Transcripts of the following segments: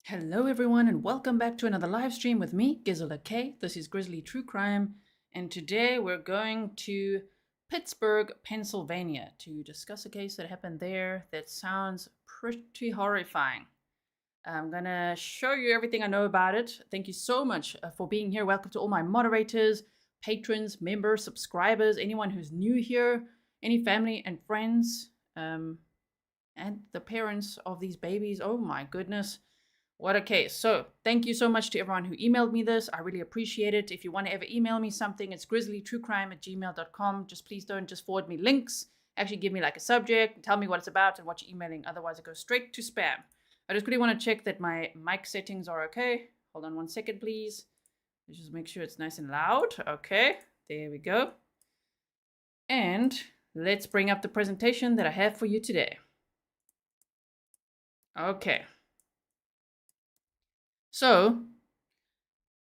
Hello, everyone, and welcome back to another live stream with me, Gisela K. This is Grizzly True Crime, and today we're going to Pittsburgh, Pennsylvania to discuss a case that happened there that sounds pretty horrifying. I'm gonna show you everything I know about it. Thank you so much for being here. Welcome to all my moderators, patrons, members, subscribers, anyone who's new here, any family and friends, and the parents of these babies. Oh my goodness. What a case. So thank you so much to everyone who emailed me this. I really appreciate it. If you want to ever email me something, it's grizzlytruecrime@gmail.com. Just please don't just forward me links. Actually give me like a subject, tell me what it's about and what you're emailing. Otherwise it goes straight to spam. I just really want to check that my mic settings are okay. Hold on 1 second, please. Let's just make sure it's nice and loud. Okay, there we go. And let's bring up the presentation that I have for you today. Okay. So,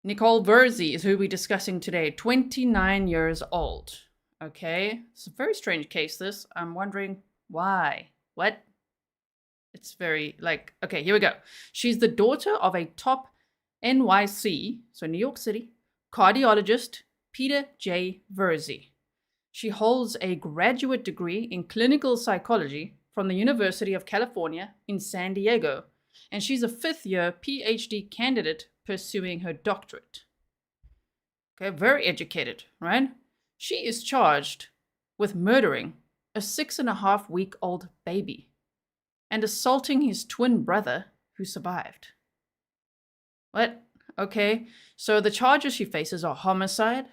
Nicole Virzi is who we're discussing today, 29 years old. Okay, it's a very strange case, this. I'm wondering why. What? It's very, okay, here we go. She's the daughter of a top NYC, so New York City, cardiologist, Peter J. Virzi. She holds a graduate degree in clinical psychology from the University of California in San Diego, and she's a fifth-year PhD candidate pursuing her doctorate. Okay, very educated, right? She is charged with murdering a 6.5-week-old baby and assaulting his twin brother who survived. What? Okay, so the charges she faces are homicide,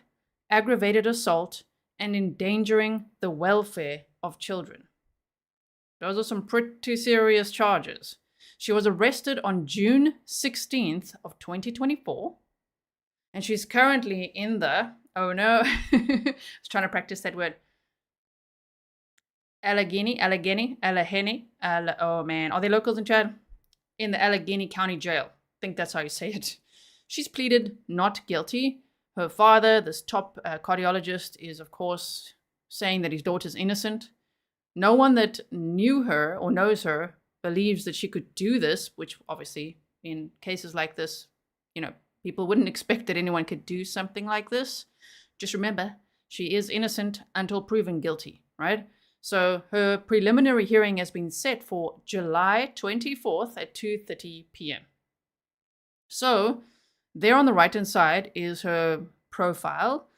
aggravated assault, and endangering the welfare of children. Those are some pretty serious charges. She was arrested on June 16th of 2024, and she's currently in the, oh no, I was trying to practice that word, Allegheny, oh man, are there locals in chat? In the Allegheny County Jail. I think that's how you say it. She's pleaded not guilty. Her father, this top cardiologist, is of course saying that his daughter's innocent. No one that knew her or knows her believes that she could do this, which obviously in cases like this, people wouldn't expect that anyone could do something like this. Just remember, she is innocent until proven guilty, right? So her preliminary hearing has been set for July 24th at 2:30 p.m. So there on the right-hand side is her profile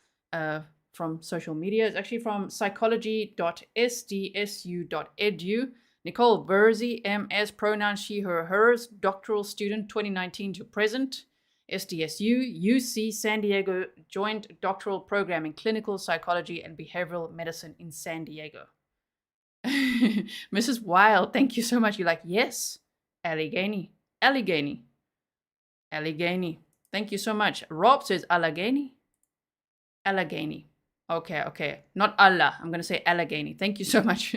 from social media. It's actually from psychology.sdsu.edu. Nicole Virzi, MS, pronouns she, her, hers, doctoral student 2019 to present, SDSU, UC San Diego, joint doctoral program in clinical psychology and behavioral medicine in San Diego. Mrs. Wild, thank you so much. You're like, yes, Allegheny. Thank you so much. Rob says Allegheny. Okay. Not Allah. I'm going to say Allegheny. Thank you so much.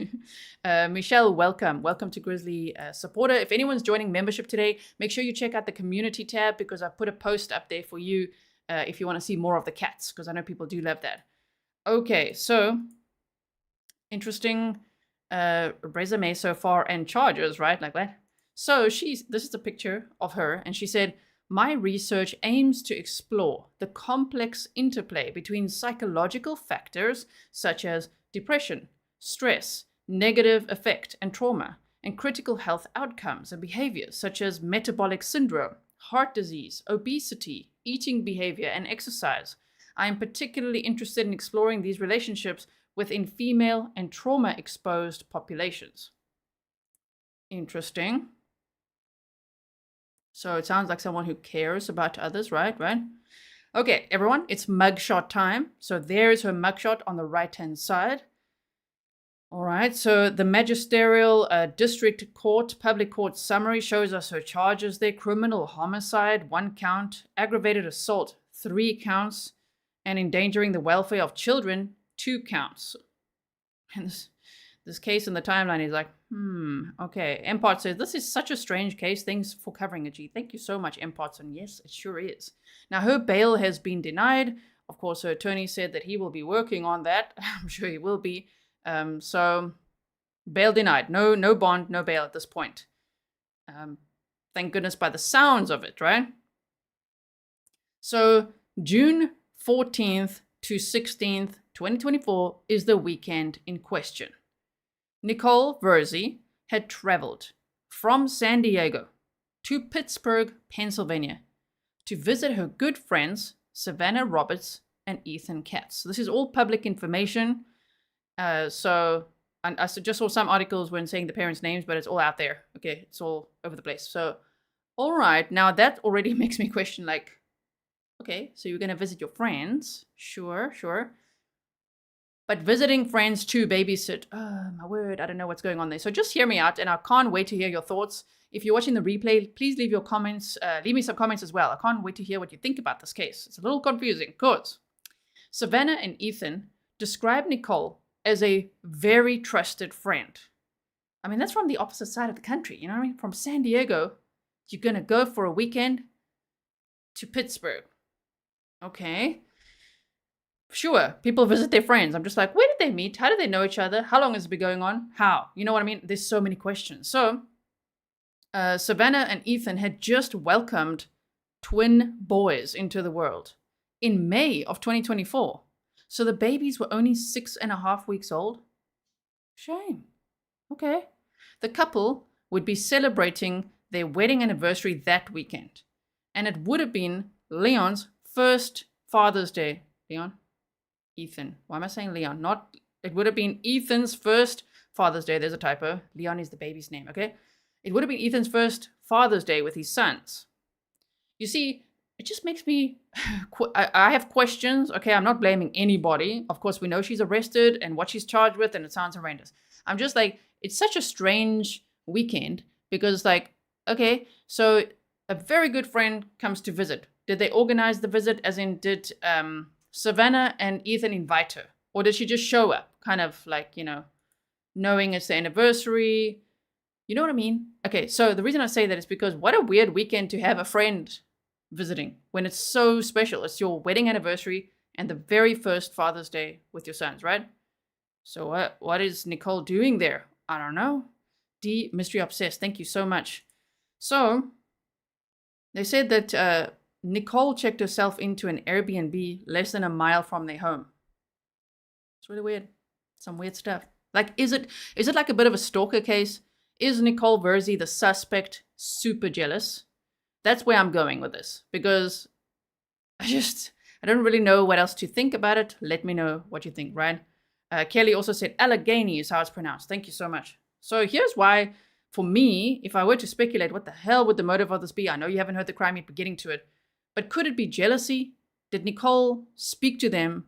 Michelle, welcome. Welcome to Grizzly supporter. If anyone's joining membership today, make sure you check out the community tab because I put a post up there for you if you want to see more of the cats, because I know people do love that. Okay, so interesting resume so far and charges, right? Like that. So this is a picture of her, and she said, my research aims to explore the complex interplay between psychological factors such as depression, stress, negative affect, and trauma, and critical health outcomes and behaviors such as metabolic syndrome, heart disease, obesity, eating behavior, and exercise. I am particularly interested in exploring these relationships within female and trauma-exposed populations. Interesting. So it sounds like someone who cares about others, right? Okay, everyone, it's mugshot time. So there's her mugshot on the right-hand side. All right, so the magisterial district court, public court summary shows us her charges there. Criminal homicide, 1 count. Aggravated assault, 3 counts. And endangering the welfare of children, 2 counts. And this case in the timeline is like, okay. Empart says, this is such a strange case. Thanks for covering it, G. Thank you so much, Empart. And yes, it sure is. Now, her bail has been denied. Of course, her attorney said that he will be working on that. I'm sure he will be. So, bail denied. No bond, no bail at this point. Thank goodness by the sounds of it, right? So June 14th to 16th, 2024 is the weekend in question. Nicole Virzi had traveled from San Diego to Pittsburgh, Pennsylvania, to visit her good friends, Savannah Roberts and Ethan Katz. So this is all public information. So I just saw some articles when saying the parents' names, but it's all out there. Okay, it's all over the place. So, all right, now that already makes me question, like, okay, so you're going to visit your friends. Sure. But visiting friends to babysit, oh my word, I don't know what's going on there. So just hear me out, and I can't wait to hear your thoughts. If you're watching the replay, please leave your comments. Leave me some comments as well. I can't wait to hear what you think about this case. It's a little confusing, because Savannah and Ethan describe Nicole as a very trusted friend. I mean, that's from the opposite side of the country. You know what I mean? From San Diego, you're going to go for a weekend to Pittsburgh. Okay. Sure, people visit their friends. I'm just like, where did they meet? How did they know each other? How long has it been going on? How? You know what I mean? There's so many questions. So, Savannah and Ethan had just welcomed twin boys into the world in May of 2024. So the babies were only 6.5 weeks old. Shame. Okay. The couple would be celebrating their wedding anniversary that weekend. And it would have been Leon's first Father's Day. Ethan. Why am I saying Leon? It would have been Ethan's first Father's Day. There's a typo. Leon is the baby's name, okay? It would have been Ethan's first Father's Day with his sons. You see, it just makes me, I have questions. Okay, I'm not blaming anybody. Of course, we know she's arrested and what she's charged with, and it sounds horrendous. I'm just like, it's such a strange weekend because, like, okay, so a very good friend comes to visit. Did they organize the visit, as in did Savannah and Ethan invite her? Or did she just show up, kind of like, knowing it's the anniversary? You know what I mean? Okay, so the reason I say that is because what a weird weekend to have a friend visiting when it's so special. It's your wedding anniversary and the very first Father's Day with your sons, right? So what is Nicole doing there? I don't know. D, Mystery Obsessed, thank you so much. So they said that Nicole checked herself into an Airbnb less than a mile from their home. It's really weird. Some weird stuff. Like, is it like a bit of a stalker case? Is Nicole Virzi, the suspect, super jealous? That's where I'm going with this, because I don't really know what else to think about it. Let me know what you think, right? Kelly also said Allegheny is how it's pronounced. Thank you so much. So here's why, for me, if I were to speculate, what the hell would the motive of this be? I know you haven't heard the crime yet, but getting to it. But could it be jealousy? Did Nicole speak to them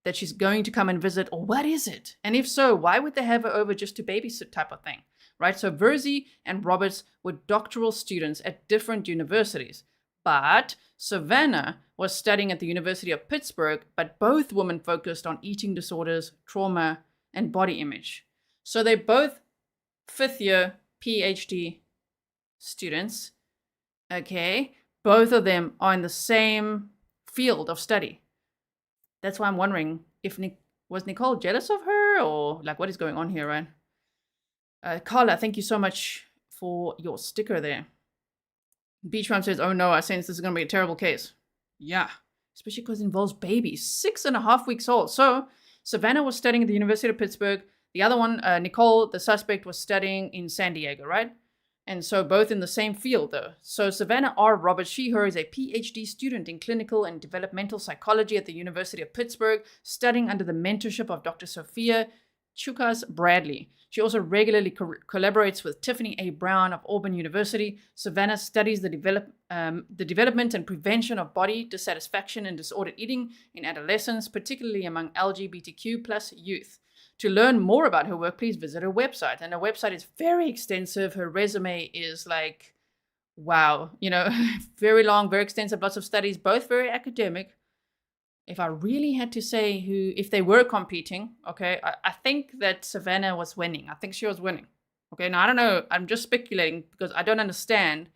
that she's going to come and visit, or what is it? And if so, why would they have her over just to babysit type of thing, right? So Virzi and Roberts were doctoral students at different universities, but Savannah was studying at the University of Pittsburgh, but both women focused on eating disorders, trauma, and body image. So they're both fifth-year PhD students, okay? Both of them are in the same field of study. That's why I'm wondering if was Nicole jealous of her, or like what is going on here, right? Carla, thank you so much for your sticker there. Beachfront says, oh no, I sense this is going to be a terrible case. Yeah, especially because it involves babies, 6.5 weeks old. So Savannah was studying at the University of Pittsburgh. The other one, Nicole, the suspect, was studying in San Diego, right? And so both in the same field, though. So Savannah R. Roberts, she/her, is a PhD student in clinical and developmental psychology at the University of Pittsburgh, studying under the mentorship of Dr. Sophia Chukas Bradley. She also regularly collaborates with Tiffany A. Brown of Auburn University. Savannah studies the development and prevention of body dissatisfaction and disordered eating in adolescents, particularly among LGBTQ plus youth. To learn more about her work, please visit her website. And her website is very extensive. Her resume is like, wow, very long, very extensive, lots of studies, both very academic. If I really had to say if they were competing, okay, I think that Savannah was winning. I think she was winning. Okay, now I don't know. I'm just speculating because I don't understand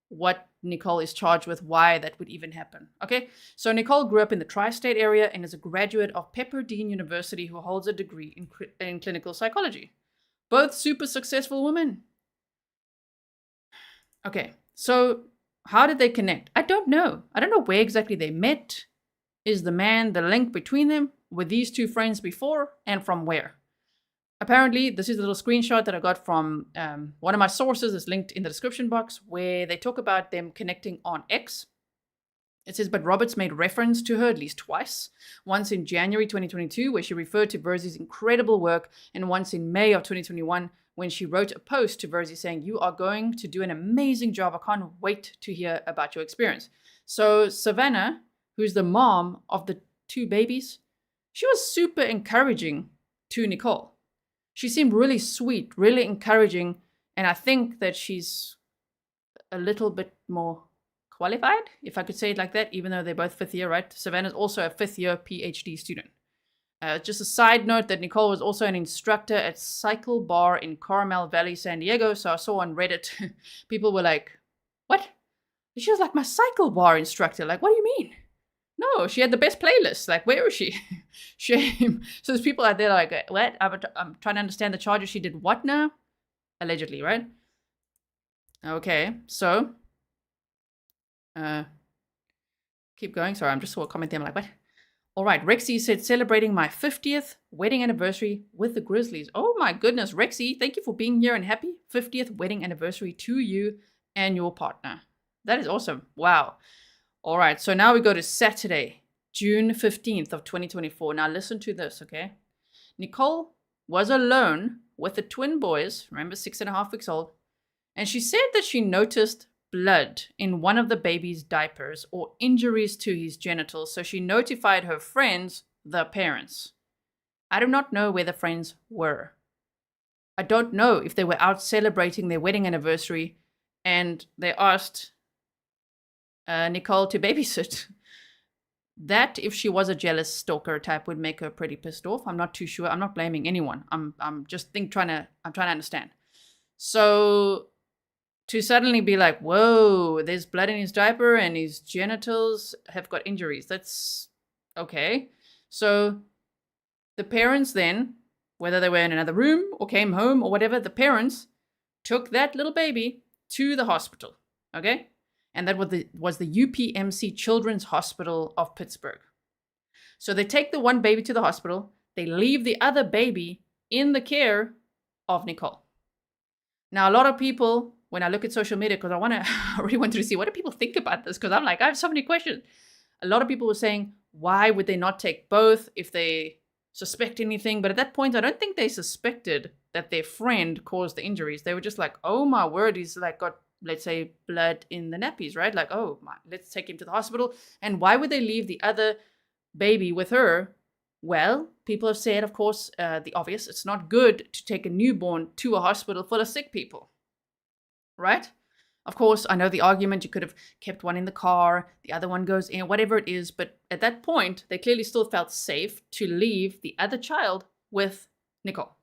what Nicole is charged with, why that would even happen. Okay, so Nicole grew up in the tri-state area and is a graduate of Pepperdine University who holds a degree in clinical psychology. Both super successful women. Okay, So how did they connect? I don't know. I don't know where exactly they met. Is the man the link between them? Were these two friends before, and from where? Apparently, this is a little screenshot that I got from one of my sources. It's linked in the description box, where they talk about them connecting on X. It says, but Roberts made reference to her at least twice. Once in January 2022, where she referred to Virzi's incredible work, and once in May of 2021, when she wrote a post to Virzi saying, you are going to do an amazing job. I can't wait to hear about your experience. So Savannah, who's the mom of the two babies, she was super encouraging to Nicole. She seemed really sweet, really encouraging, and I think that she's a little bit more qualified, if I could say it like that, even though they're both fifth year, right? Savannah's also a fifth year PhD student. Just a side note that Nicole was also an instructor at Cycle Bar in Carmel Valley, San Diego. So I saw on Reddit, people were like, what? She was like my Cycle Bar instructor. Like, what do you mean? No, she had the best playlist. Like, where is she? Shame. So there's people out there like, what? I'm trying to understand the charges. She did what now? Allegedly, right? Okay, so keep going. Sorry, I'm just saw a comment there. I'm like, what? All right, Rexy said, celebrating my 50th wedding anniversary with the Grizzlies. Oh my goodness, Rexy, thank you for being here, and happy 50th wedding anniversary to you and your partner. That is awesome. Wow. All right, so now we go to Saturday, June 15th of 2024. Now listen to this, okay? Nicole was alone with the twin boys, remember 6.5 weeks old, and she said that she noticed blood in one of the baby's diapers or injuries to his genitals, so she notified her friends, the parents. I do not know where the friends were. I don't know if they were out celebrating their wedding anniversary and they asked Nicole to babysit. That, if she was a jealous stalker type, would make her pretty pissed off. I'm not too sure. I'm not blaming anyone. I'm just trying to understand. So to suddenly be like, whoa, there's blood in his diaper and his genitals have got injuries. That's okay. So the parents then, whether they were in another room or came home or whatever, the parents took that little baby to the hospital. Okay? And that was the UPMC Children's Hospital of Pittsburgh. So they take the one baby to the hospital. They leave the other baby in the care of Nicole. Now, a lot of people, when I look at social media, because I really wanted to see what do people think about this, because I'm like, I have so many questions. A lot of people were saying, why would they not take both if they suspect anything? But at that point, I don't think they suspected that their friend caused the injuries. They were just like, oh my word, he's like got, let's say, blood in the nappies, right? Like, oh my, let's take him to the hospital. And why would they leave the other baby with her? Well, people have said, of course, the obvious, it's not good to take a newborn to a hospital full of sick people. Right? Of course, I know the argument, you could have kept one in the car, the other one goes in, whatever it is, but at that point, they clearly still felt safe to leave the other child with Nicole.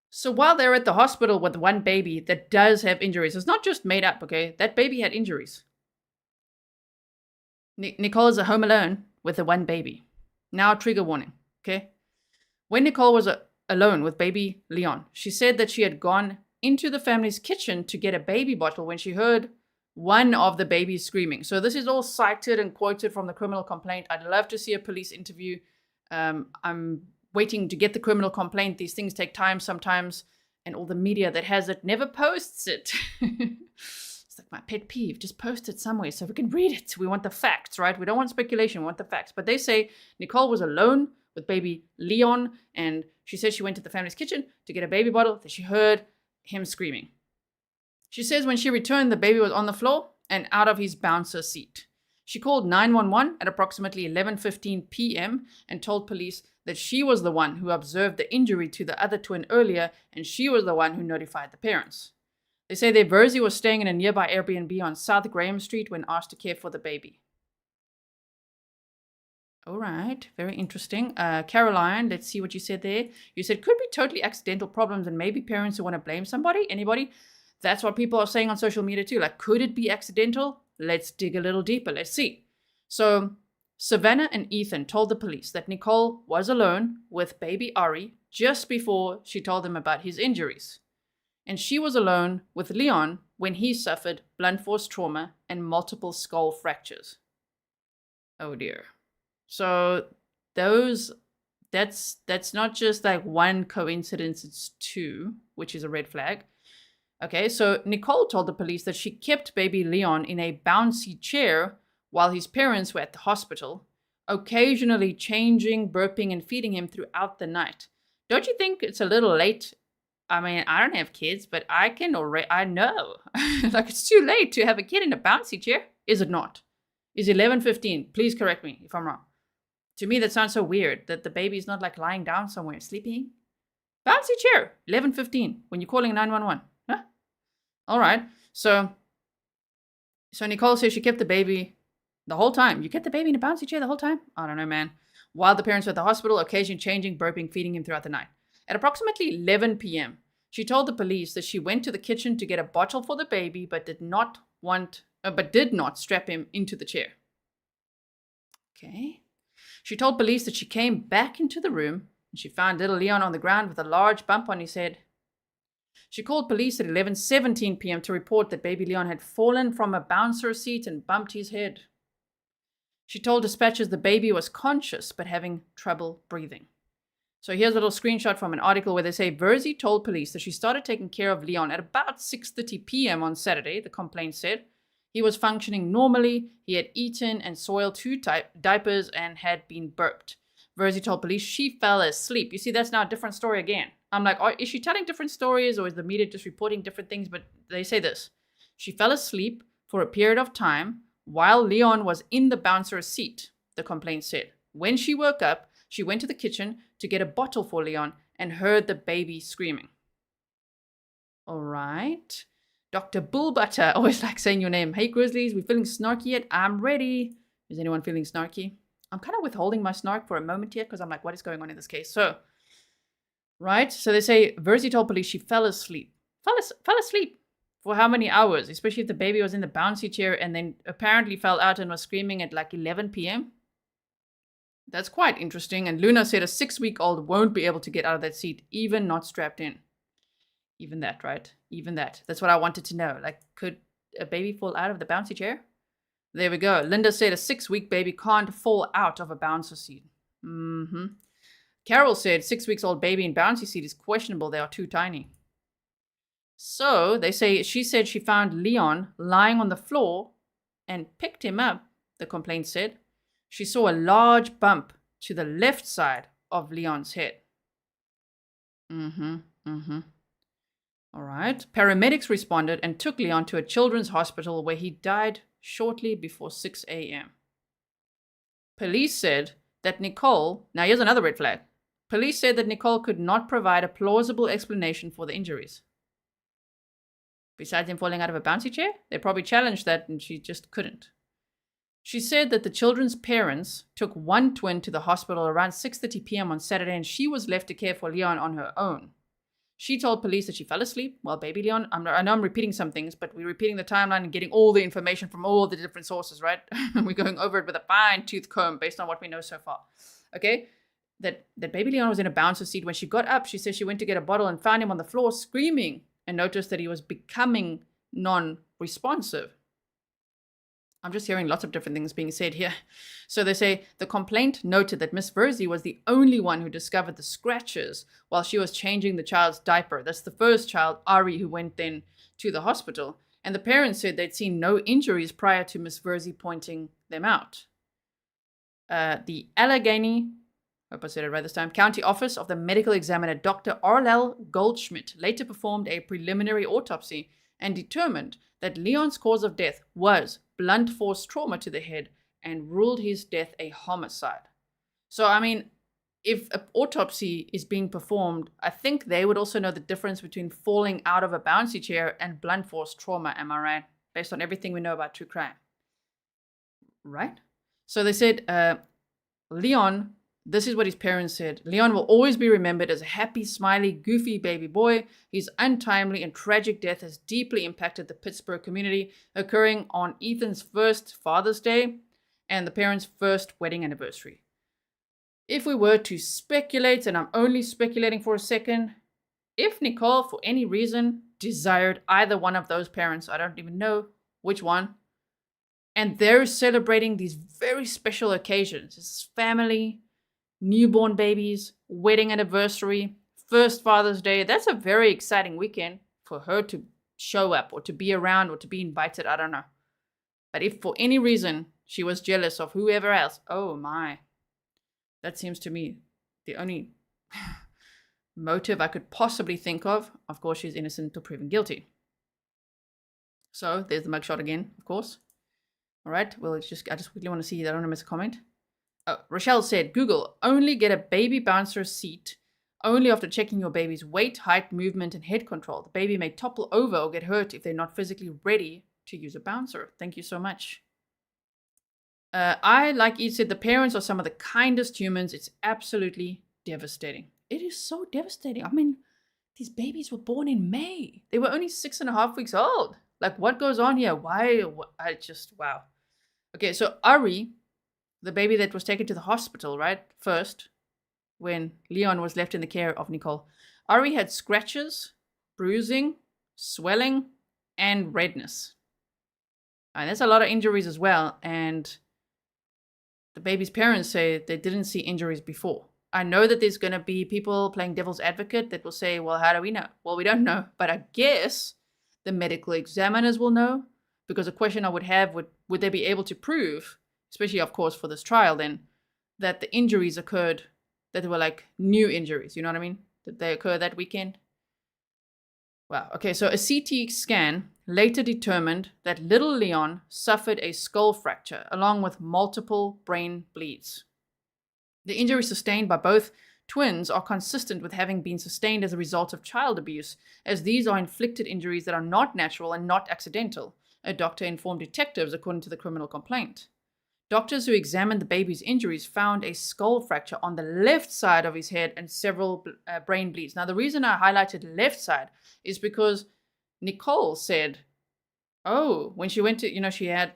So while they're at the hospital with one baby that does have injuries, it's not just made up, okay? That baby had injuries. Nicole is at home alone with the one baby. Now, trigger warning, okay? When Nicole was alone with baby Leon, she said that she had gone into the family's kitchen to get a baby bottle when she heard one of the babies screaming. So this is all cited and quoted from the criminal complaint. I'd love to see a police interview. I'm waiting to get the criminal complaint. These things take time sometimes, and all the media that has it never posts it. It's like my pet peeve. Just post it somewhere so we can read it. We want the facts, right? We don't want speculation. We want the facts. But they say Nicole was alone with baby Leon, and she said she went to the family's kitchen to get a baby bottle that she heard him screaming. She says when she returned, the baby was on the floor and out of his bouncer seat. She called 911 at approximately 11:15 p.m. and told police that she was the one who observed the injury to the other twin earlier, and she was the one who notified the parents. They say that Virzi was staying in a nearby Airbnb on South Graham Street when asked to care for the baby. All right, very interesting. Caroline, let's see what you said there. You said could be totally accidental problems and maybe parents who want to blame somebody. Anybody? That's what people are saying on social media too. Like, could it be accidental? Let's dig a little deeper. Let's see. So Savannah and Ethan told the police that Nicole was alone with baby Ari just before she told them about his injuries. And she was alone with Leon when he suffered blunt force trauma and multiple skull fractures. Oh dear. So that's not just like one coincidence, it's two, which is a red flag. Okay, so Nicole told the police that she kept baby Leon in a bouncy chair while his parents were at the hospital, occasionally changing, burping, and feeding him throughout the night. Don't you think it's a little late? I mean, I don't have kids, but I know. Like, it's too late to have a kid in a bouncy chair. Is it not? Is 11:15? Please correct me if I'm wrong. To me, that sounds so weird that the baby's not like lying down somewhere sleeping. Bouncy chair, 11:15, when you're calling 911. Huh? All right. So Nicole says she kept the baby the whole time. You kept the baby in a bouncy chair the whole time? I don't know, man. While the parents were at the hospital, occasionally changing, burping, feeding him throughout the night. At approximately 11 p.m., she told the police that she went to the kitchen to get a bottle for the baby, but did not strap him into the chair. Okay. She told police that she came back into the room and she found little Leon on the ground with a large bump on his head. She called police at 11:17 p.m. to report that baby Leon had fallen from a bouncer seat and bumped his head. She told dispatchers the baby was conscious but having trouble breathing. So here's a little screenshot from an article where they say Virzi told police that she started taking care of Leon at about 6:30 p.m. on Saturday, the complaint said. He was functioning normally, he had eaten and soiled 2 diapers and had been burped. Virzi told police she fell asleep. You see, that's now a different story again. I'm like, is she telling different stories or is the media just reporting different things? But they say this. She fell asleep for a period of time while Leon was in the bouncer's seat, the complaint said. When she woke up, she went to the kitchen to get a bottle for Leon and heard the baby screaming. All right. Dr. Bullbutter, always like saying your name. Hey, Grizzlies, we feeling snarky yet? I'm ready. Is anyone feeling snarky? I'm kind of withholding my snark for a moment here because I'm like, what is going on in this case? So they say Virzi told police she fell asleep. Fell asleep for how many hours? Especially if the baby was in the bouncy chair and then apparently fell out and was screaming at like 11 p.m. That's quite interesting. And Luna said a 6-week-old won't be able to get out of that seat, even not strapped in. Even that, right? Even that. That's what I wanted to know. Like, could a baby fall out of the bouncy chair? There we go. Linda said a 6-week baby can't fall out of a bouncer seat. Carol said 6-week-old baby in bouncy seat is questionable. They are too tiny. So they say she said she found Leon lying on the floor and picked him up, the complaint said. She saw a large bump to the left side of Leon's head. All right. Paramedics responded and took Leon to a children's hospital where he died shortly before 6 a.m. Police said that Nicole, now here's another red flag. Police said that Nicole could not provide a plausible explanation for the injuries. Besides him falling out of a bouncy chair, they probably challenged that and she just couldn't. She said that the children's parents took one twin to the hospital around 6:30 p.m. on Saturday and she was left to care for Leon on her own. She told police that she fell asleep while baby Leon, I know I'm repeating some things, but we're repeating the timeline and getting all the information from all the different sources, right? We're going over it with a fine-tooth comb based on what we know so far. Okay? That baby Leon was in a bouncer seat. When she got up, she said she went to get a bottle and found him on the floor screaming and noticed that he was becoming non-responsive. I'm just hearing lots of different things being said here. So they say the complaint noted that Miss Virzi was the only one who discovered the scratches while she was changing the child's diaper. That's the first child, Ari, who went then to the hospital. And the parents said they'd seen no injuries prior to Miss Virzi pointing them out. The Allegheny, hope I said it right this time, County Office of the Medical Examiner, Dr. Arlel Goldschmidt, later performed a preliminary autopsy and determined that Leon's cause of death was blunt force trauma to the head and ruled his death a homicide. So, I mean, if an autopsy is being performed, I think they would also know the difference between falling out of a bouncy chair and blunt force trauma, am I right? Based on everything we know about true crime. Right? So they said, Leon, this is what his parents said. Leon will always be remembered as a happy, smiley, goofy baby boy. His untimely and tragic death has deeply impacted the Pittsburgh community, occurring on Ethan's first Father's Day and the parents' first wedding anniversary. If we were to speculate, and I'm only speculating for a second, if Nicole, for any reason, desired either one of those parents. I don't even know which one. And they're celebrating these very special occasions. It's family, newborn babies, wedding anniversary, first Father's Day. That's a very exciting weekend for her to show up or to be around or to be invited. I don't know. But if for any reason she was jealous of whoever else, oh my. That seems to me the only motive I could possibly think of. Of course, she's innocent until proven guilty. So there's the mugshot again, of course. All right, well, I just quickly want to see that. I don't want to miss a comment. Oh, Rochelle said, Google, only get a baby bouncer seat only after checking your baby's weight, height, movement, and head control. The baby may topple over or get hurt if they're not physically ready to use a bouncer. Thank you so much. Like you said, the parents are some of the kindest humans. It's absolutely devastating. It is so devastating. I mean, these babies were born in May. They were only 6.5 weeks old. Like, what goes on here? Why? Wow. Okay, so Ari, the baby that was taken to the hospital, right? First, when Leon was left in the care of Nicole. Ari had scratches, bruising, swelling, and redness. And there's a lot of injuries as well. And the baby's parents say they didn't see injuries before. I know that there's going to be people playing devil's advocate that will say, well, how do we know? Well, we don't know. But I guess the medical examiners will know. Because a question I would have, would they be able to prove, especially, of course, for this trial then, that the injuries occurred, that they were like new injuries, you know what I mean? That they occur that weekend? Wow. Okay, so a CT scan later determined that little Leon suffered a skull fracture along with multiple brain bleeds. The injuries sustained by both twins are consistent with having been sustained as a result of child abuse, as these are inflicted injuries that are not natural and not accidental, a doctor informed detectives according to the criminal complaint. Doctors who examined the baby's injuries found a skull fracture on the left side of his head and several brain bleeds. Now, the reason I highlighted left side is because Nicole said, oh, when she went to,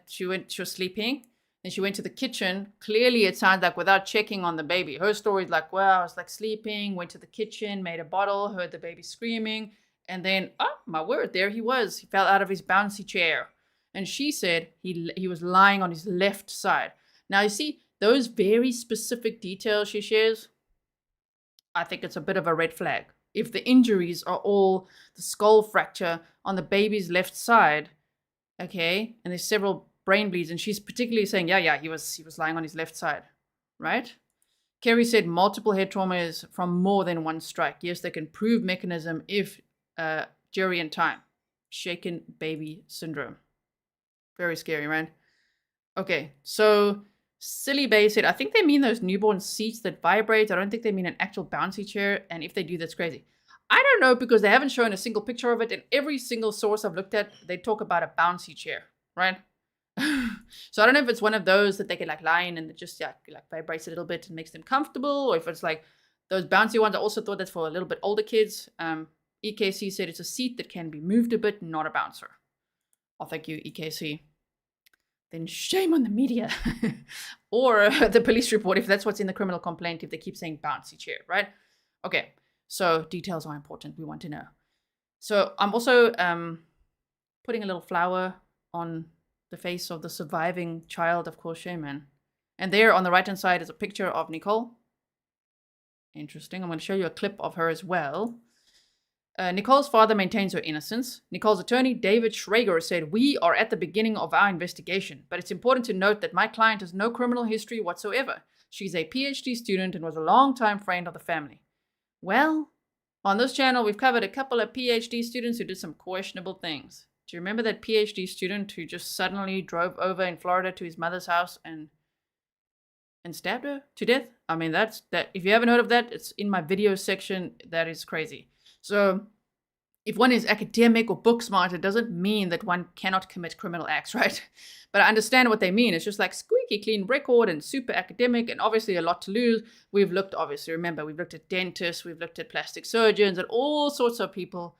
she was sleeping, and she went to the kitchen. Clearly, it sounds like without checking on the baby. Her story is like, well, I was like sleeping, went to the kitchen, made a bottle, heard the baby screaming, and then, oh, my word, there he was. He fell out of his bouncy chair. And she said he was lying on his left side. Now, you see, those very specific details she shares, I think it's a bit of a red flag. If the injuries are all the skull fracture on the baby's left side, okay, and there's several brain bleeds, and she's particularly saying, yeah, he was lying on his left side, right? Kerry said multiple head trauma is from more than one strike. Yes, they can prove mechanism if jury in time. Shaken baby syndrome. Very scary, right? Okay, so Silly Bay said, I think they mean those newborn seats that vibrate. I don't think they mean an actual bouncy chair. And if they do, that's crazy. I don't know, because they haven't shown a single picture of it. And every single source I've looked at, they talk about a bouncy chair, right? So I don't know if it's one of those that they can like lie in and it just like vibrates a little bit and makes them comfortable. Or if it's like those bouncy ones. I also thought that's for a little bit older kids. EKC said it's a seat that can be moved a bit, not a bouncer. Oh, thank you, EKC. Then shame on the media or the police report if that's what's in the criminal complaint, if they keep saying bouncy chair, right? Okay, so details are important. We want to know. So I'm also putting a little flower on the face of the surviving child of course, Shaman. And there on the right-hand side is a picture of Nicole. Interesting. I'm going to show you a clip of her as well. Nicole's father maintains her innocence. Nicole's attorney, David Schrager, said, we are at the beginning of our investigation, but it's important to note that my client has no criminal history whatsoever. She's a PhD student and was a long-time friend of the family. Well, on this channel, we've covered a couple of PhD students who did some questionable things. Do you remember that PhD student who just suddenly drove over in Florida to his mother's house and stabbed her to death? I mean, that. If you haven't heard of that, it's in my video section. That is crazy. So if one is academic or book smart, it doesn't mean that one cannot commit criminal acts, right? But I understand what they mean. It's just like squeaky clean record and super academic and obviously a lot to lose. We've looked at dentists, we've looked at plastic surgeons and all sorts of people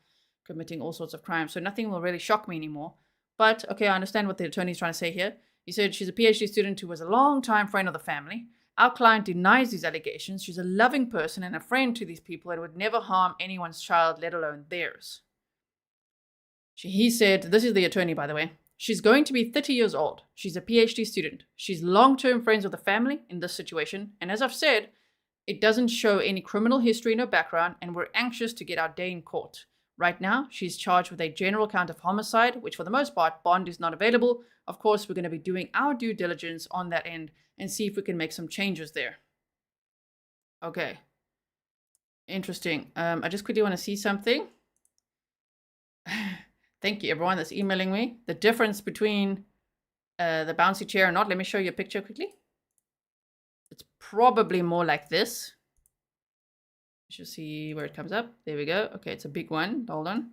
committing all sorts of crimes. So nothing will really shock me anymore. But, okay, I understand what the attorney's trying to say here. He said she's a PhD student who was a long-time friend of the family. Our client denies these allegations. She's a loving person and a friend to these people and would never harm anyone's child, let alone theirs. He said, this is the attorney, by the way. She's going to be 30 years old. She's a PhD student. She's long-term friends with the family in this situation. And as I've said, it doesn't show any criminal history in her background, and we're anxious to get our day in court. Right now, she's charged with a general count of homicide, which for the most part, bond is not available. Of course, we're going to be doing our due diligence on that end and see if we can make some changes there. Okay. Interesting. I just quickly want to see something. Thank you, everyone that's emailing me. The difference between the bouncy chair or not. Let me show you a picture quickly. It's probably more like this. You should see where it comes up. There we go. Okay, it's a big one. Hold on.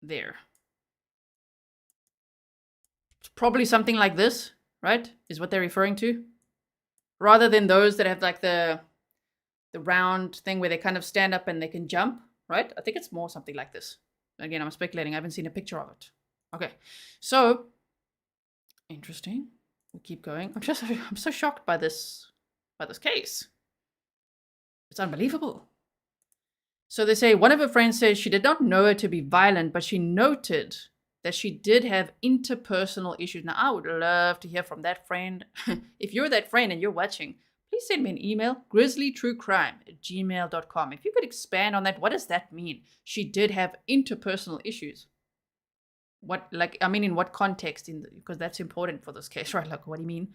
There. It's probably something like this, right? Is what they're referring to. Rather than those that have like the round thing where they kind of stand up and they can jump, right? I think it's more something like this. Again, I'm speculating. I haven't seen a picture of it. Okay, so interesting. We'll keep going. I'm so shocked by this case. It's unbelievable. So they say one of her friends says she did not know her to be violent, but she noted that she did have interpersonal issues. Now, I would love to hear from that friend. If you're that friend and you're watching, please send me an email, grizzlytruecrime@gmail.com. If you could expand on that, what does that mean? She did have interpersonal issues. What, like, I mean, in what context? Because that's important for this case, right? Like, what do you mean?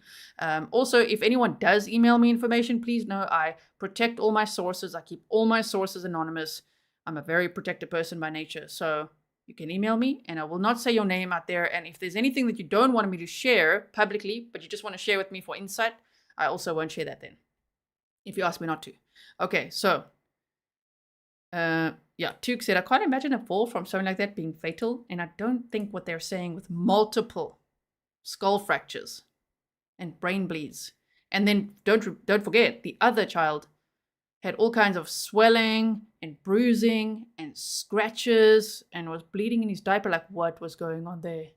Also, if anyone does email me information, please know I protect all my sources. I keep all my sources anonymous. I'm a very protected person by nature. So you can email me and I will not say your name out there. And if there's anything that you don't want me to share publicly, but you just want to share with me for insight, I also won't share that then, if you ask me not to. Okay, so, yeah, Tuke said, I can't imagine a fall from something like that being fatal, and I don't think what they're saying with multiple skull fractures and brain bleeds. And then don't forget, the other child had all kinds of swelling and bruising and scratches and was bleeding in his diaper. Like, what was going on there?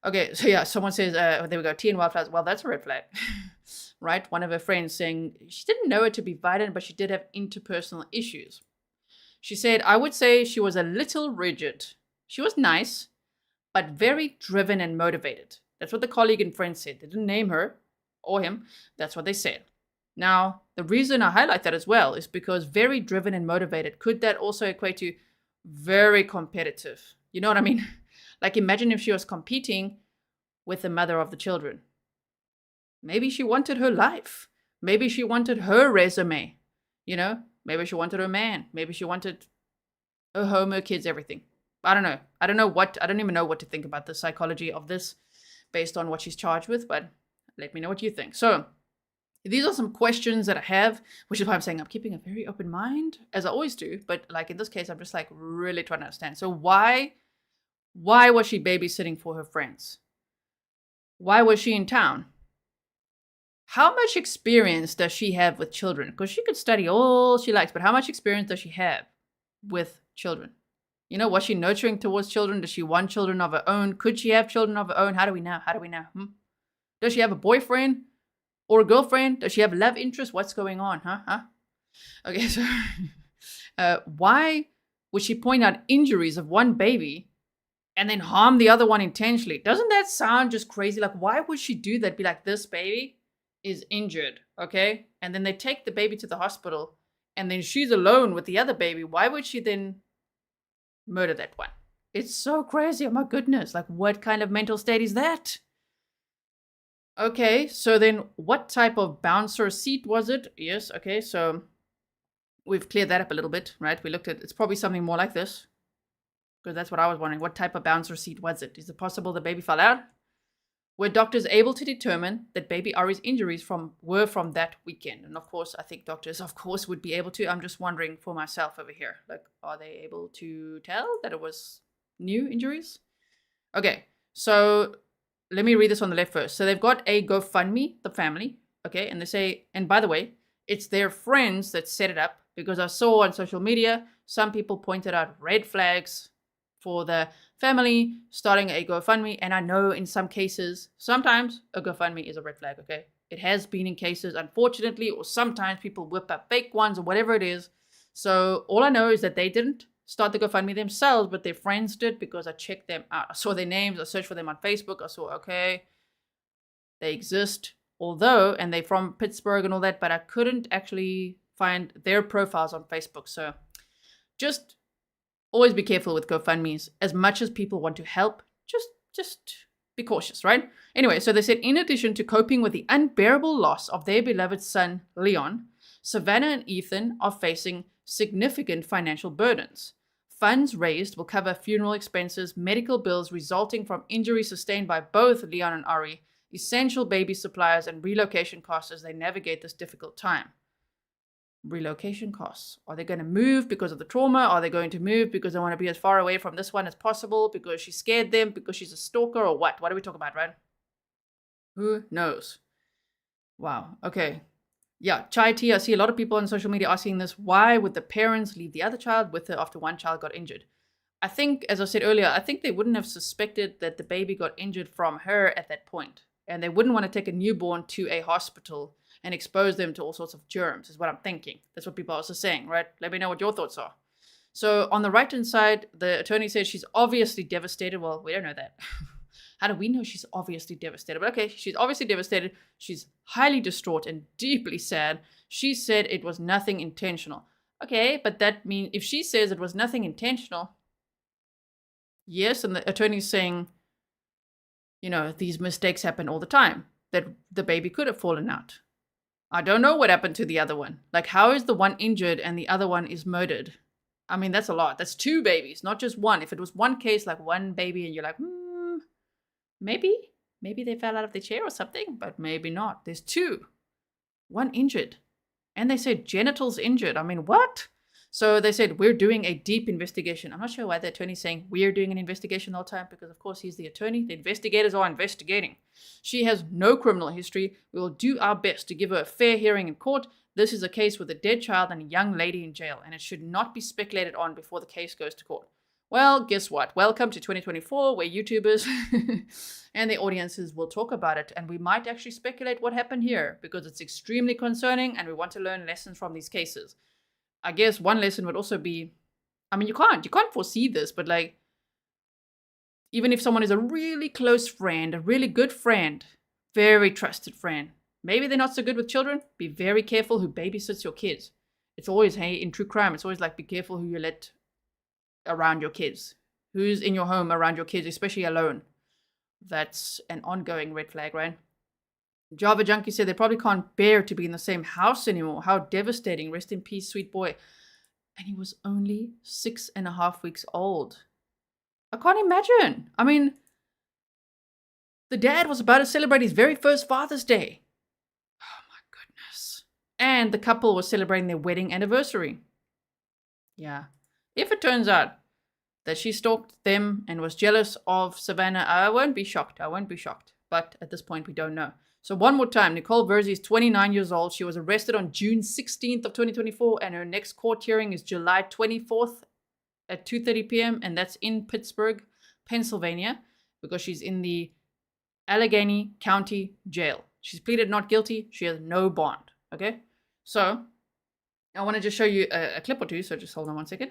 Okay, so yeah, someone says, there we go, tea and wildflowers. Well, that's a red flag. Right? One of her friends saying she didn't know her to be violent, but she did have interpersonal issues. She said, I would say she was a little rigid. She was nice, but very driven and motivated. That's what the colleague and friend said. They didn't name her or him. That's what they said. Now, the reason I highlight that as well is because very driven and motivated, could that also equate to very competitive? You know what I mean? Like, imagine if she was competing with the mother of the children. Maybe she wanted her life. Maybe she wanted her resume. You know, maybe she wanted her man. Maybe she wanted her home, her kids, everything. I don't know. I don't even know what to think about the psychology of this based on what she's charged with, but let me know what you think. So these are some questions that I have, which is why I'm saying I'm keeping a very open mind, as I always do. But like in this case, I'm just like really trying to understand. So why was she babysitting for her friends? Why was she in town? How much experience does she have with children? Because she could study all she likes, but how much experience does she have with children? You know, was she nurturing towards children? Does she want children of her own? Could she have children of her own? How do we know? Does she have a boyfriend or a girlfriend? Does she have love interest? What's going on? Okay, so why would she point out injuries of one baby and then harm the other one intentionally? Doesn't that sound just crazy? Like, why would she do that? Be like, this baby is injured, okay? And then they take the baby to the hospital and then she's alone with the other baby. Why would she then murder that one? It's so crazy. Oh my goodness. Like, what kind of mental state is that? Okay, so then what type of bouncer seat was it? Yes, okay, so we've cleared that up a little bit, right? We looked at, it's probably something more like this, because that's what I was wondering. What type of bouncer seat was it? Is it possible the baby fell out? Were doctors able to determine that baby Ari's injuries were from that weekend? And of course, I think doctors, of course, would be able to. I'm just wondering for myself over here. Like, are they able to tell that it was new injuries? Okay, so let me read this on the left first. So they've got a GoFundMe, the family, okay? And they say, and by the way, it's their friends that set it up, because I saw on social media, some people pointed out red flags for the family starting a GoFundMe. And I know in some cases, sometimes a GoFundMe is a red flag, okay? It has been in cases, unfortunately, or sometimes people whip up fake ones or whatever it is. So all I know is that they didn't start the GoFundMe themselves, but their friends did because I checked them out. I saw their names. I searched for them on Facebook. I saw, okay, they exist, although, and they're from Pittsburgh and all that, but I couldn't actually find their profiles on Facebook. So just always be careful with GoFundMes. As much as people want to help, just be cautious, right? Anyway, so they said, in addition to coping with the unbearable loss of their beloved son, Leon, Savannah and Ethan are facing significant financial burdens. Funds raised will cover funeral expenses, medical bills resulting from injuries sustained by both Leon and Ari, essential baby supplies, and relocation costs as they navigate this difficult time. Relocation costs. Are they going to move because of the trauma? Are they going to move because they want to be as far away from this one as possible? Because she scared them? Because she's a stalker? Or what? What are we talking about, right? Who knows? Wow. Okay. Yeah. Chai tea. I see a lot of people on social media asking this. Why would the parents leave the other child with her after one child got injured? I think, as I said earlier, I think they wouldn't have suspected that the baby got injured from her at that point. And they wouldn't want to take a newborn to a hospital and expose them to all sorts of germs, is what I'm thinking. That's what people are also saying, right? Let me know what your thoughts are. So on the right-hand side, the attorney says she's obviously devastated. Well, we don't know that. How do we know she's obviously devastated? But okay, she's obviously devastated. She's highly distraught and deeply sad. She said it was nothing intentional. Okay, but that means if she says it was nothing intentional, yes, and the attorney's saying, you know, these mistakes happen all the time, that the baby could have fallen out. I don't know what happened to the other one. Like, how is the one injured and the other one is murdered? I mean, that's a lot. That's two babies, not just one. If it was one case, like one baby, and you're like, maybe they fell out of the chair or something, but maybe not. There's two. One injured. And they said genitals injured. I mean, what? So they said, we're doing a deep investigation. I'm not sure why the attorney's saying we're doing an investigation all the time, because of course he's the attorney. The investigators are investigating. She has no criminal history. We will do our best to give her a fair hearing in court. This is a case with a dead child and a young lady in jail, and it should not be speculated on before the case goes to court. Well, guess what? Welcome to 2024, where YouTubers and the audiences will talk about it, and we might actually speculate what happened here, because it's extremely concerning, and we want to learn lessons from these cases. I guess one lesson would also be, I mean, you can't foresee this, but like, even if someone is a really close friend, a really good friend, very trusted friend, maybe they're not so good with children, be very careful who babysits your kids. It's always, hey, in true crime, it's always like, be careful who you let around your kids, who's in your home around your kids, especially alone. That's an ongoing red flag, right? Java Junkie said they probably can't bear to be in the same house anymore. How devastating. Rest in peace, sweet boy. And he was only 6.5 weeks old. I can't imagine. I mean, the dad was about to celebrate his very first Father's Day. Oh my goodness. And the couple was celebrating their wedding anniversary. Yeah. If it turns out that she stalked them and was jealous of Savannah, I won't be shocked. But at this point, we don't know. So one more time, Nicole Virzi is 29 years old. She was arrested on June 16th of 2024, and her next court hearing is July 24th at 2:30 p.m., and that's in Pittsburgh, Pennsylvania, because she's in the Allegheny County Jail. She's pleaded not guilty. She has no bond, okay? So I want to just show you a clip or two, so just hold on one second.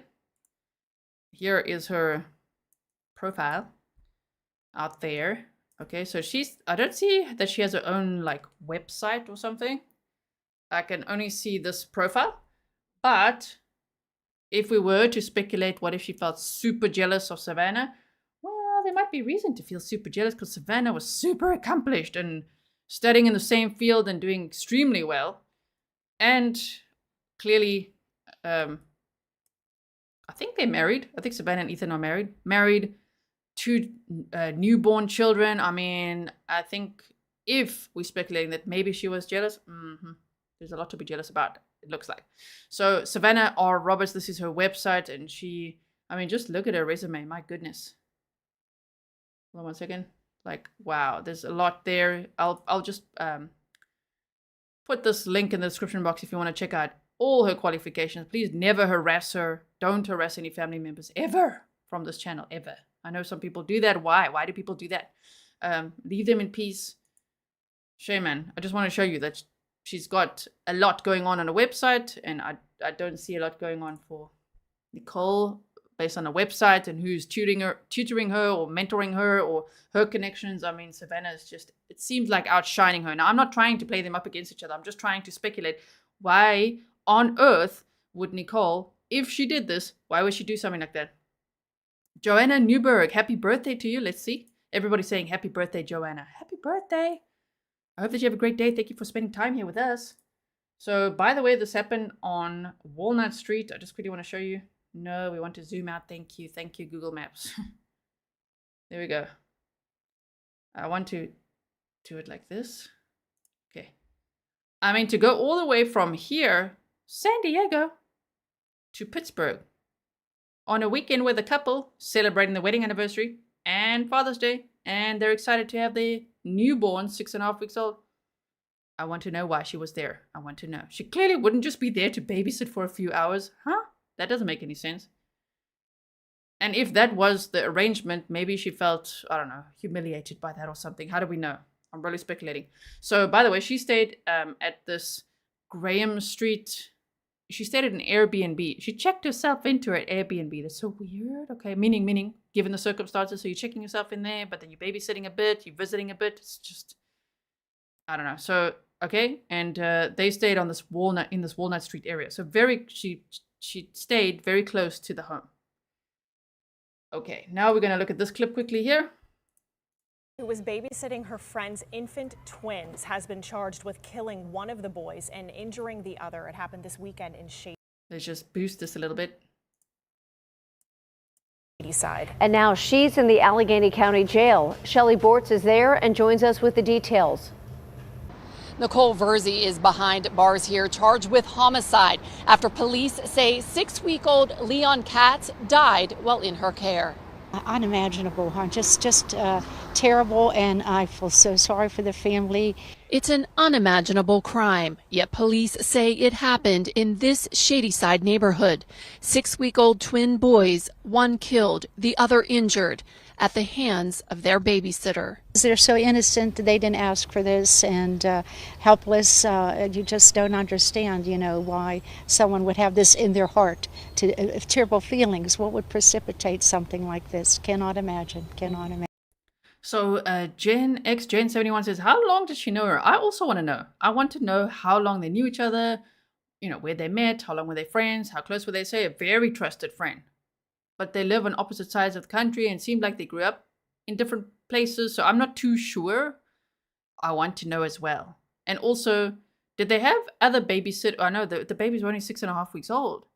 Here is her profile out there. Okay, so I don't see that she has her own like website or something. I can only see this profile. But if we were to speculate, what if she felt super jealous of Savannah? Well, there might be reason to feel super jealous, because Savannah was super accomplished and studying in the same field and doing extremely well. And clearly, I think they're married. I think Savannah and Ethan are married. Married, 2 newborn children. I mean, I think if we're speculating that maybe she was jealous, there's a lot to be jealous about, it looks like. So Savannah R. Roberts, this is her website, and I mean, just look at her resume. My goodness. Hold on one second. Like, wow, there's a lot there. I'll just put this link in the description box if you want to check out all her qualifications. Please never harass her. Don't harass any family members ever from this channel, ever. I know some people do that. Why? Why do people do that? Leave them in peace. Shame, man. I just want to show you that she's got a lot going on a website, and I don't see a lot going on for Nicole based on a website and who's tutoring her or mentoring her or her connections. I mean, Savannah is just, it seems like outshining her. Now, I'm not trying to play them up against each other. I'm just trying to speculate why on earth would Nicole, if she did this, why would she do something like that? Joanna Newberg, happy birthday to you. Let's see. Everybody's saying happy birthday, Joanna. Happy birthday. I hope that you have a great day. Thank you for spending time here with us. So, by the way, this happened on Walnut Street. I just quickly want to show you. No, we want to zoom out. Thank you. Thank you, Google Maps. There we go. I want to do it like this. Okay. I mean, to go all the way from here, San Diego, to Pittsburgh, on a weekend with a couple celebrating the wedding anniversary and Father's Day, and they're excited to have their newborn, 6.5 weeks old. I want to know why she was there. I want to know. She clearly wouldn't just be there to babysit for a few hours. Huh? That doesn't make any sense. And if that was the arrangement, maybe she felt, I don't know, humiliated by that or something. How do we know? I'm really speculating. So, by the way, she stayed at this Graham Street. She stayed at an Airbnb. She checked herself into her Airbnb. That's so weird. Okay, meaning, given the circumstances, so you're checking yourself in there, but then you're babysitting a bit, you're visiting a bit. It's just, I don't know. So, okay, and they stayed on this Walnut Street area. So she stayed very close to the home. Okay, now we're going to look at this clip quickly here. Who was babysitting her friend's infant twins has been charged with killing one of the boys and injuring the other. It happened this weekend in Let's just boost this a little bit. Homicide. And now she's in the Allegheny County Jail. Shelley Bortz is there and joins us with the details. Nicole Virzi is behind bars here, charged with homicide after police say 6-week-old Leon Katz died while in her care. Unimaginable, huh? Just terrible, and I feel so sorry for the family. It's an unimaginable crime, yet police say it happened in this Shadyside neighborhood. 6-week-old twin boys, one killed, the other injured, at the hands of their babysitter. They're so innocent, they didn't ask for this, and helpless. You just don't understand, why someone would have this in their heart, terrible feelings. What would precipitate something like this? Cannot imagine. So Jen 71 says, how long did she know her? I also want to know. I want to know how long they knew each other, where they met, how long were they friends, how close were they? Say a very trusted friend. But they live on opposite sides of the country and seemed like they grew up in different places. So I'm not too sure. I want to know as well. And also, did they have other babysitters? I know the babies were only 6.5 weeks old,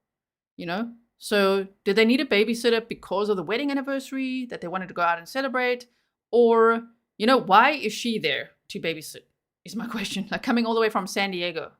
So did they need a babysitter because of the wedding anniversary that they wanted to go out and celebrate? Or, why is she there to babysit? Is my question. Like coming all the way from San Diego.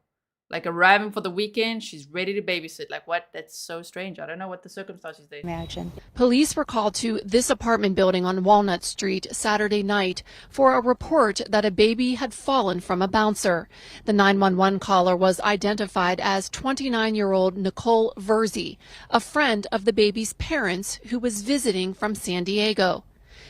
Like arriving for the weekend, she's ready to babysit. Like what? That's so strange. I don't know what the circumstances they Imagine. Police were called to this apartment building on Walnut Street Saturday night for a report that a baby had fallen from a bouncer. The 911 caller was identified as 29-year-old Nicole Virzi, a friend of the baby's parents who was visiting from San Diego.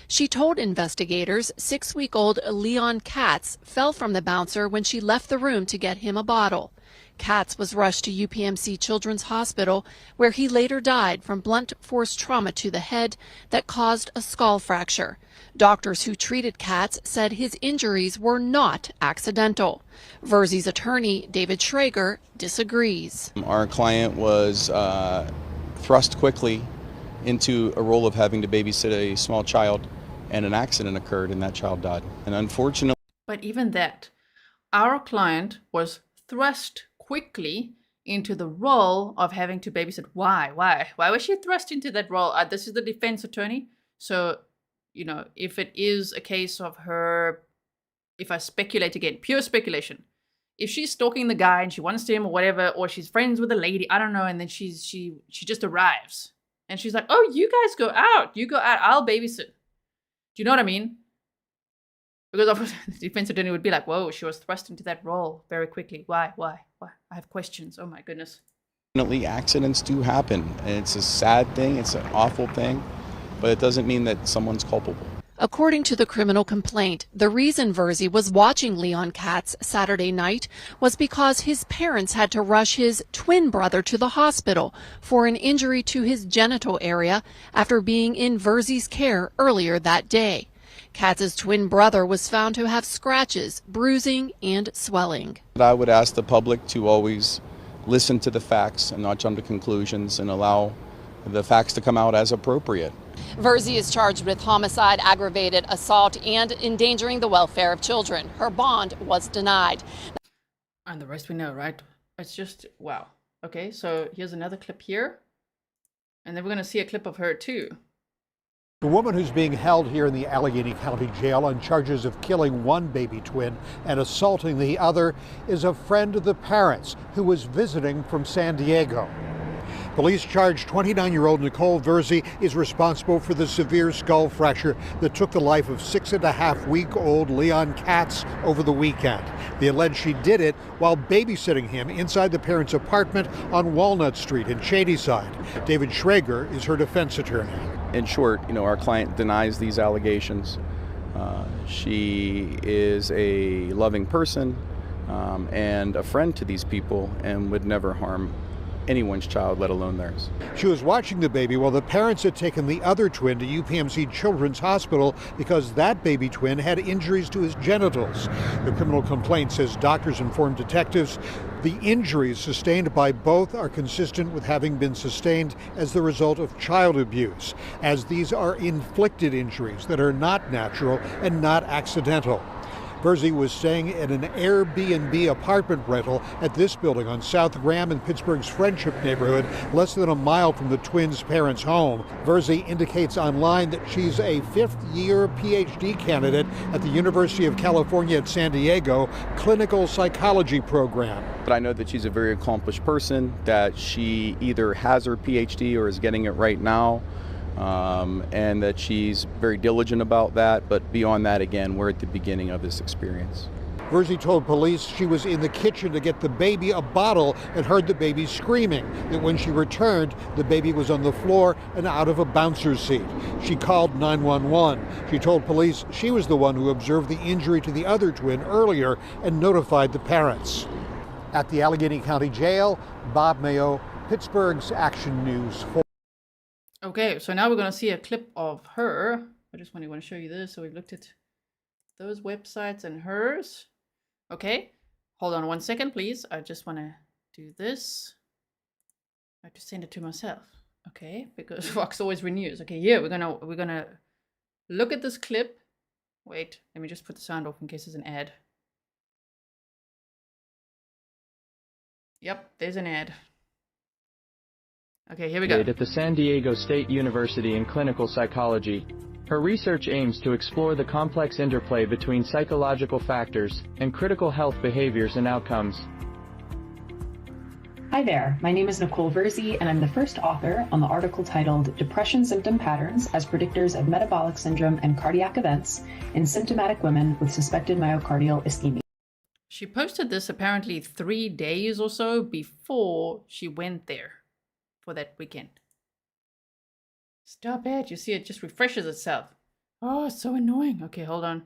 She told investigators 6-week-old Leon Katz fell from the bouncer when she left the room to get him a bottle. Katz was rushed to UPMC Children's Hospital, where he later died from blunt force trauma to the head that caused a skull fracture. Doctors who treated Katz said his injuries were not accidental. Virzi's attorney, David Schrager, disagrees. Our client was thrust quickly into a role of having to babysit a small child, and an accident occurred and that child died. And unfortunately... But even that, our client was thrust quickly into the role of having to babysit. Why was she thrust into that role? This is the defense attorney. So, if it is a case of her, if I speculate again, pure speculation, if she's stalking the guy and she wants to him or whatever, or she's friends with a lady, I don't know, and then she just arrives and she's like, oh, you guys go out, I'll babysit. Do you know what I mean? Because obviously the defense attorney would be like, whoa, she was thrust into that role very quickly. Why? I have questions. Oh my goodness. Unfortunately, accidents do happen. And it's a sad thing. It's an awful thing. But it doesn't mean that someone's culpable. According to the criminal complaint, the reason Virzi was watching Leon Katz Saturday night was because his parents had to rush his twin brother to the hospital for an injury to his genital area after being in Virzi's care earlier that day. Katz's twin brother was found to have scratches, bruising, and swelling. I would ask the public to always listen to the facts and not jump to conclusions and allow the facts to come out as appropriate. Virzi is charged with homicide, aggravated assault, and endangering the welfare of children. Her bond was denied. And the rest we know, right? It's just, wow. Okay, so here's another clip here. And then we're going to see a clip of her too. The woman who's being held here in the Allegheny County Jail on charges of killing one baby twin and assaulting the other is a friend of the parents who was visiting from San Diego. Police charge 29-year-old Nicole Virzi is responsible for the severe skull fracture that took the life of 6.5-week-old Leon Katz over the weekend. They allege she did it while babysitting him inside the parents' apartment on Walnut Street in Shadyside. David Schrager is her defense attorney. In short, our client denies these allegations. She is a loving person and a friend to these people and would never harm anyone's child, let alone theirs. She was watching the baby while the parents had taken the other twin to UPMC Children's Hospital because that baby twin had injuries to his genitals. The criminal complaint says doctors informed detectives the injuries sustained by both are consistent with having been sustained as the result of child abuse, as these are inflicted injuries that are not natural and not accidental. Virzi was staying at an Airbnb apartment rental at this building on South Graham in Pittsburgh's Friendship neighborhood, less than a mile from the twins' parents' home. Virzi indicates online that she's a fifth-year PhD candidate at the University of California at San Diego clinical psychology program. But I know that she's a very accomplished person, that she either has her PhD or is getting it right now. And that she's very diligent about that, but beyond that, again, we're at the beginning of this experience. Virzi told police she was in the kitchen to get the baby a bottle and heard the baby screaming, that when she returned, the baby was on the floor and out of a bouncer's seat. She called 911. She told police she was the one who observed the injury to the other twin earlier and notified the parents. At the Allegheny County Jail, Bob Mayo, Pittsburgh's Action News 4. Okay, so now we're going to see a clip of her. I just want to show you this. So we've looked at those websites and hers. Okay, hold on one second, please. I just want to do this. I have to send it to myself. Okay, because Fox always renews. Okay, yeah, we're gonna look at this clip. Wait, let me just put the sound off in case there's an ad. Yep, there's an ad. Okay, here we go. At the San Diego State University in clinical psychology. Her research aims to explore the complex interplay between psychological factors and critical health behaviors and outcomes. Hi there, my name is Nicole Virzi, and I'm the first author on the article titled Depression Symptom Patterns as Predictors of Metabolic Syndrome and Cardiac Events in Symptomatic Women with Suspected Myocardial Ischemia. She posted this apparently 3 days or so before she went there for that weekend. Stop it. You see, it just refreshes itself. Oh, it's so annoying. Okay, hold on.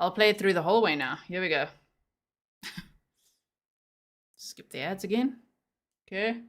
I'll play it through the whole way now. Here we go. Skip the ads again. Okay.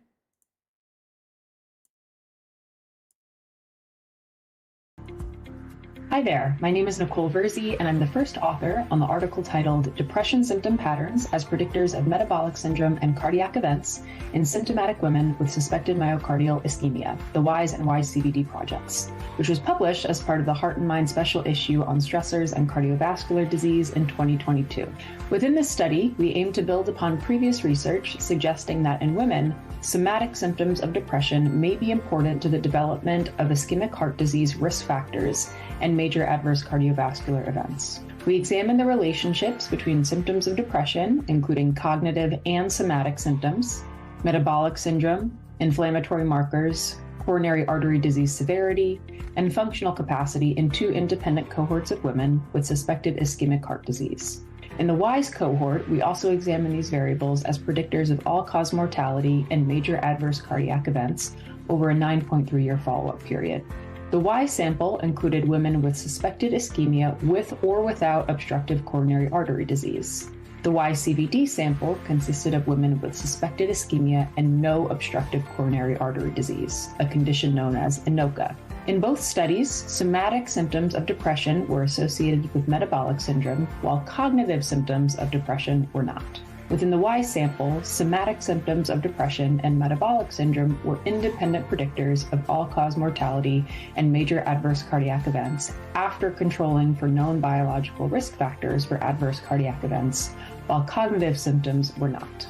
Hi there, my name is Nicole Virzi, and I'm the first author on the article titled Depression Symptom Patterns as Predictors of Metabolic Syndrome and Cardiac Events in Symptomatic Women with Suspected Myocardial Ischemia, the WISE and WISE CBD projects, which was published as part of the Heart and Mind special issue on stressors and cardiovascular disease in 2022. Within this study, we aim to build upon previous research suggesting that in women, somatic symptoms of depression may be important to the development of ischemic heart disease risk factors and major adverse cardiovascular events. We examine the relationships between symptoms of depression, including cognitive and somatic symptoms, metabolic syndrome, inflammatory markers, coronary artery disease severity, and functional capacity in 2 independent cohorts of women with suspected ischemic heart disease. In the WISE cohort, we also examine these variables as predictors of all-cause mortality and major adverse cardiac events over a 9.3-year follow-up period. The Y sample included women with suspected ischemia with or without obstructive coronary artery disease. The YCVD sample consisted of women with suspected ischemia and no obstructive coronary artery disease, a condition known as INOCA. In both studies, somatic symptoms of depression were associated with metabolic syndrome, while cognitive symptoms of depression were not. Within the Y sample, somatic symptoms of depression and metabolic syndrome were independent predictors of all-cause mortality and major adverse cardiac events after controlling for known biological risk factors for adverse cardiac events, while cognitive symptoms were not.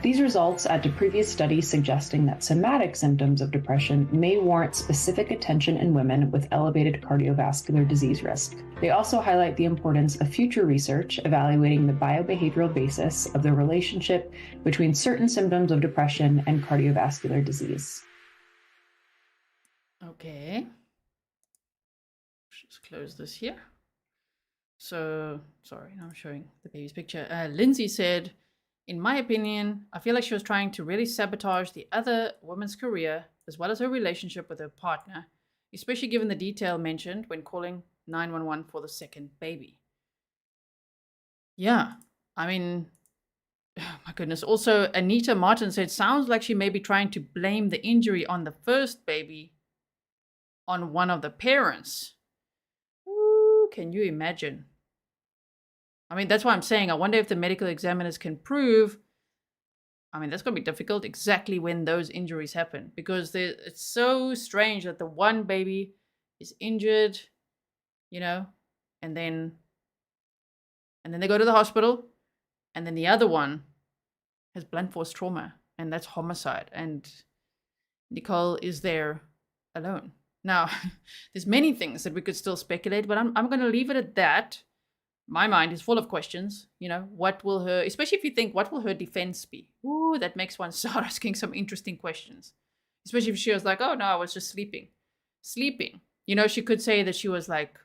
These results add to previous studies suggesting that somatic symptoms of depression may warrant specific attention in women with elevated cardiovascular disease risk. They also highlight the importance of future research evaluating the biobehavioral basis of the relationship between certain symptoms of depression and cardiovascular disease. Okay. Just close this here. So, sorry, now I'm showing the baby's picture. Lindsay said, in my opinion, I feel like she was trying to really sabotage the other woman's career as well as her relationship with her partner, especially given the detail mentioned when calling 911 for the second baby. Yeah, I mean, oh my goodness. Also, Anita Martin said, sounds like she may be trying to blame the injury on the first baby on one of the parents. Ooh, can you imagine? I mean, that's why I'm saying I wonder if the medical examiners can prove, I mean, that's going to be difficult, exactly when those injuries happen. Because it's so strange that the one baby is injured, you know, and then they go to the hospital, and then the other one has blunt force trauma, and that's homicide. And Nicole is there alone. Now, there's many things that we could still speculate, but I'm going to leave it at that. My mind is full of questions, you know, what will her, especially if you think, what will her defense be? Ooh, that makes one start asking some interesting questions. Especially if she was like, oh no, I was just sleeping. Sleeping. You know, she could say that she was like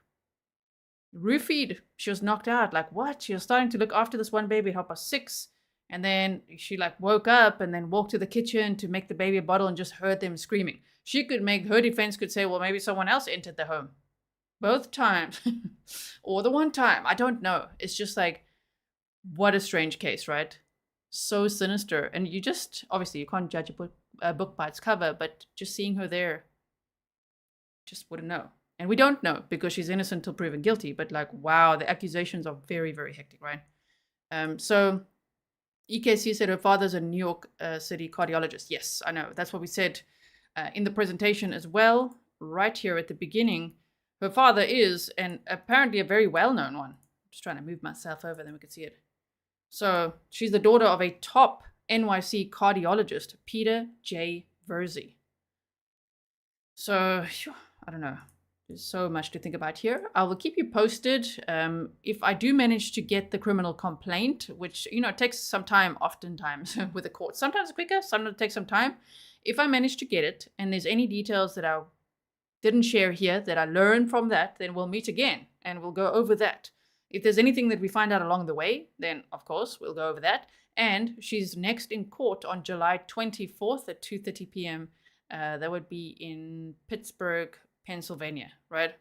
roofied. She was knocked out. Like what? She was starting to look after this one baby at 6:30. And then she like woke up and then walked to the kitchen to make the baby a bottle and just heard them screaming. She could make, her defense could say, well, maybe someone else entered the home. Both times. Or the one time. I don't know. It's just like, what a strange case, right? So sinister. And you just, obviously, you can't judge a book by its cover, but just seeing her there, just wouldn't know. And we don't know because she's innocent till proven guilty. But like, wow, the accusations are very, very hectic, right? So EKC said her father's a New York City cardiologist. Yes, I know. That's what we said in the presentation as well, right here at the beginning. Her father is, and apparently a very well-known one. I'm just trying to move myself over, then we can see it. So she's the daughter of a top NYC cardiologist, Peter J. Virzi. So, I don't know. There's so much to think about here. I will keep you posted if I do manage to get the criminal complaint, which, you know, takes some time oftentimes with the court. Sometimes quicker, sometimes it takes some time. If I manage to get it, and there's any details that I didn't share here that I learned from that, then we'll meet again and we'll go over that. If there's anything that we find out along the way, then of course we'll go over that. And she's next in court on July 24th at 2:30 p.m. That would be in Pittsburgh, Pennsylvania, right?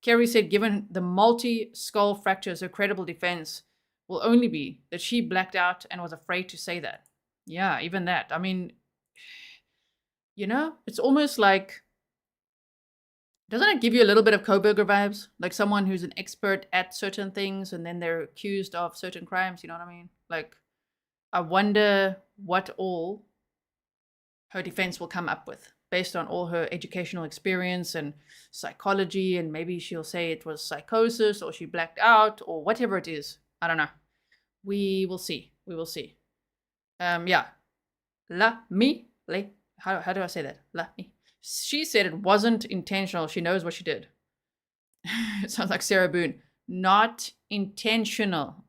Kerry said, given the multi-skull fractures, her credible defense will only be that she blacked out and was afraid to say that. Yeah, even that. I mean, you know, it's almost like, doesn't it give you a little bit of Koberger vibes? Like someone who's an expert at certain things and then they're accused of certain crimes, you know what I mean? Like, I wonder what all her defense will come up with based on all her educational experience and psychology, and maybe she'll say it was psychosis or she blacked out or whatever it is. I don't know. We will see. We will see. Yeah. How do I say that? She said it wasn't intentional. She knows what she did. It sounds like Sarah Boone. Not intentional.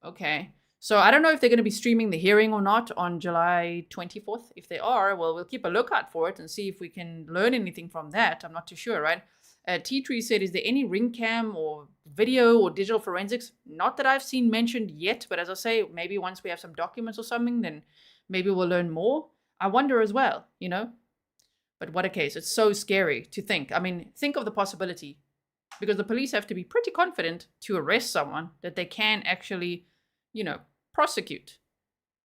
Okay. So I don't know if they're going to be streaming the hearing or not on July 24th. If they are, well, we'll keep a lookout for it and see if we can learn anything from that. I'm not too sure, right? T-Tree said, is there any ring cam or video or digital forensics? Not that I've seen mentioned yet, but as I say, maybe once we have some documents or something, then maybe we'll learn more. I wonder as well, you know? But what a case. It's so scary to think. I mean, think of the possibility, because the police have to be pretty confident to arrest someone that they can actually, prosecute.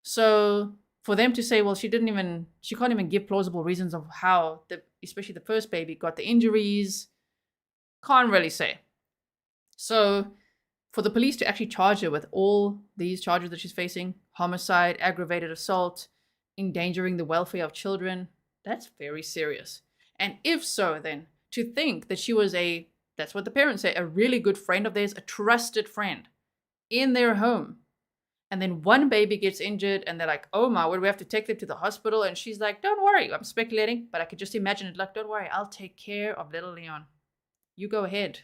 So for them to say, well, she can't even give plausible reasons of how, especially the first baby, got the injuries, can't really say. So for the police to actually charge her with all these charges that she's facing, homicide, aggravated assault, endangering the welfare of children, that's very serious. And if so, then to think that she was that's what the parents say, a really good friend of theirs, a trusted friend in their home. And then one baby gets injured and they're like, oh my word, we have to take them to the hospital. And she's like, don't worry, I'm speculating, but I could just imagine it like, don't worry, I'll take care of little Leon. You go ahead.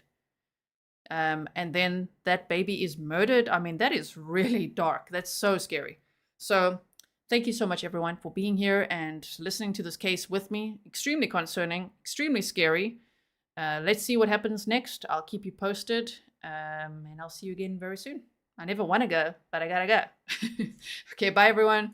And then that baby is murdered. I mean, that is really dark. That's so scary. So thank you so much, everyone, for being here and listening to this case with me. Extremely concerning, extremely scary. Let's see what happens next. I'll keep you posted, and I'll see you again very soon. I never want to go, but I gotta go. Okay, bye, everyone.